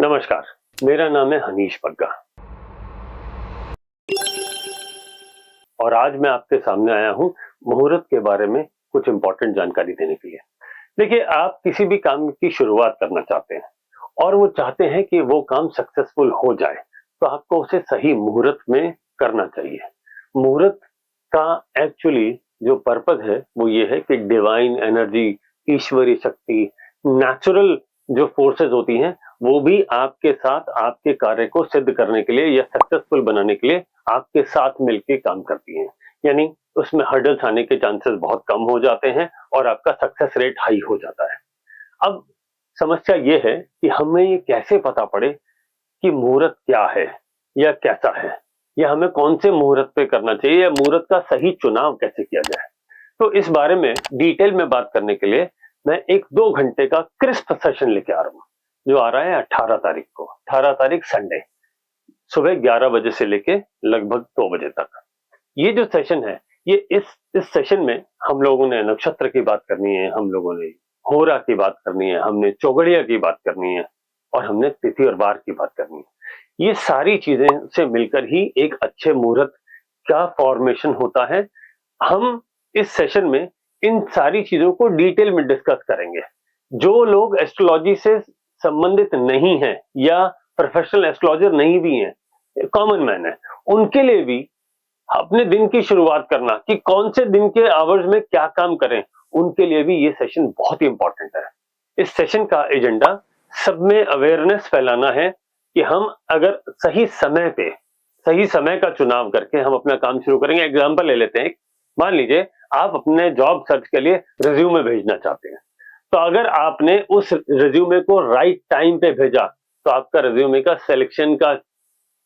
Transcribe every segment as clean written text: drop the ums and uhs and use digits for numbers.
नमस्कार, मेरा नाम है हनीश बग्गा और आज मैं आपके सामने आया हूं मुहूर्त के बारे में कुछ इंपॉर्टेंट जानकारी देने के लिए। देखिए, आप किसी भी काम की शुरुआत करना चाहते हैं और वो चाहते हैं कि वो काम सक्सेसफुल हो जाए, तो आपको उसे सही मुहूर्त में करना चाहिए। मुहूर्त का एक्चुअली जो पर्पस है वो ये है कि डिवाइन एनर्जी, ईश्वरीय शक्ति, नेचुरल जो फोर्सेस होती हैं वो भी आपके साथ आपके कार्य को सिद्ध करने के लिए या सक्सेसफुल बनाने के लिए आपके साथ मिलकर काम करती हैं। यानी उसमें हर्डल्स आने के चांसेस बहुत कम हो जाते हैं और आपका सक्सेस रेट हाई हो जाता है। अब समस्या ये है कि हमें ये कैसे पता पड़े कि मुहूर्त क्या है या कैसा है, या हमें कौन से मुहूर्त पे करना चाहिए, या मुहूर्त का सही चुनाव कैसे किया जाए। तो इस बारे में डिटेल में बात करने के लिए मैं एक 2 घंटे का क्रिस्प सेशन लेके आ रहा हूँ, जो आ रहा है 18 तारीख को, 18 तारीख संडे, सुबह 11 बजे से लेके लगभग 2 बजे तक। ये जो सेशन है, ये इस सेशन में हम लोगों ने नक्षत्र की बात करनी है, हम लोगों ने होरा की बात करनी है, हमने चौगड़िया की बात करनी है और हमने तिथि और वार की बात करनी है। ये सारी चीजें से मिलकर ही एक अच्छे मुहूर्त का फॉर्मेशन होता है। हम इस सेशन में इन सारी चीजों को डिटेल में डिस्कस करेंगे। जो लोग एस्ट्रोलॉजी से संबंधित नहीं हैं या प्रोफेशनल एस्ट्रोलॉजर नहीं भी हैं, कॉमन मैन है, उनके लिए भी अपने दिन की शुरुआत करना कि कौन से दिन के आवर्स में क्या काम करें, उनके लिए भी ये सेशन बहुत ही इंपॉर्टेंट है। इस सेशन का एजेंडा सब में अवेयरनेस फैलाना है कि हम अगर सही समय का चुनाव करके हम अपना काम शुरू करेंगे। एग्जांपल ले लेते हैं, मान लीजिए आप अपने जॉब सर्च के लिए रिज्यूमे भेजना चाहते हैं, तो अगर आपने उस रिज्यूमे को राइट टाइम पे भेजा तो आपका रिज्यूमे का सिलेक्शन का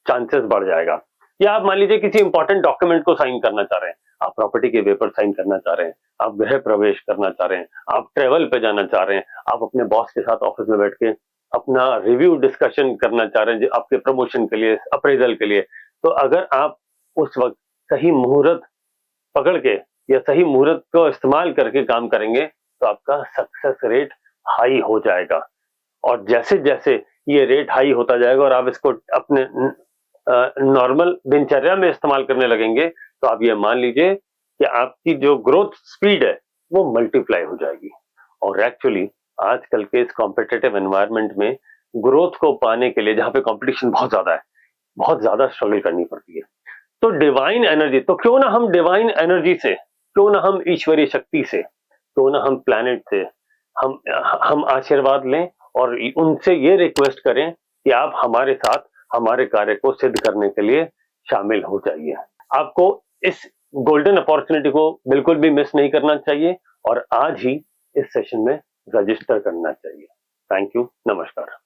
चांसेस बढ़ जाएगा। या आप मान लीजिए किसी इंपॉर्टेंट डॉक्यूमेंट को साइन करना चाह रहे हैं, आप प्रॉपर्टी के पेपर साइन करना चाह रहे हैं, आप गृह प्रवेश करना चाह रहे हैं, आप ट्रेवल पे जाना चाह रहे हैं, आप अपने बॉस के साथ ऑफिस में बैठ के अपना रिव्यू डिस्कशन करना चाह रहे हैं आपके प्रमोशन के लिए, अप्रेजल के लिए, तो अगर आप उस वक्त सही मुहूर्त पकड़ के या सही मुहूर्त को इस्तेमाल करके काम करेंगे तो आपका सक्सेस रेट हाई हो जाएगा। और जैसे जैसे ये रेट हाई होता जाएगा और आप इसको अपने नॉर्मल दिनचर्या में इस्तेमाल करने लगेंगे, तो आप ये मान लीजिए कि आपकी जो ग्रोथ स्पीड है वो मल्टीप्लाई हो जाएगी। और एक्चुअली आजकल के इस कॉम्पिटिटिव एनवायरनमेंट में ग्रोथ को पाने के लिए, जहां पे कंपटीशन बहुत ज्यादा है, बहुत ज्यादा स्ट्रगल करनी पड़ती है। तो डिवाइन एनर्जी, तो क्यों ना हम डिवाइन एनर्जी से, क्यों ना हम ईश्वरीय शक्ति से, क्यों ना हम प्लैनेट से हम आशीर्वाद लें और उनसे ये रिक्वेस्ट करें कि आप हमारे साथ हमारे कार्य को सिद्ध करने के लिए शामिल हो जाइए। आपको इस गोल्डन अपॉर्चुनिटी को बिल्कुल भी मिस नहीं करना चाहिए और आज ही इस सेशन में रजिस्टर करना चाहिए। थैंक यू, नमस्कार।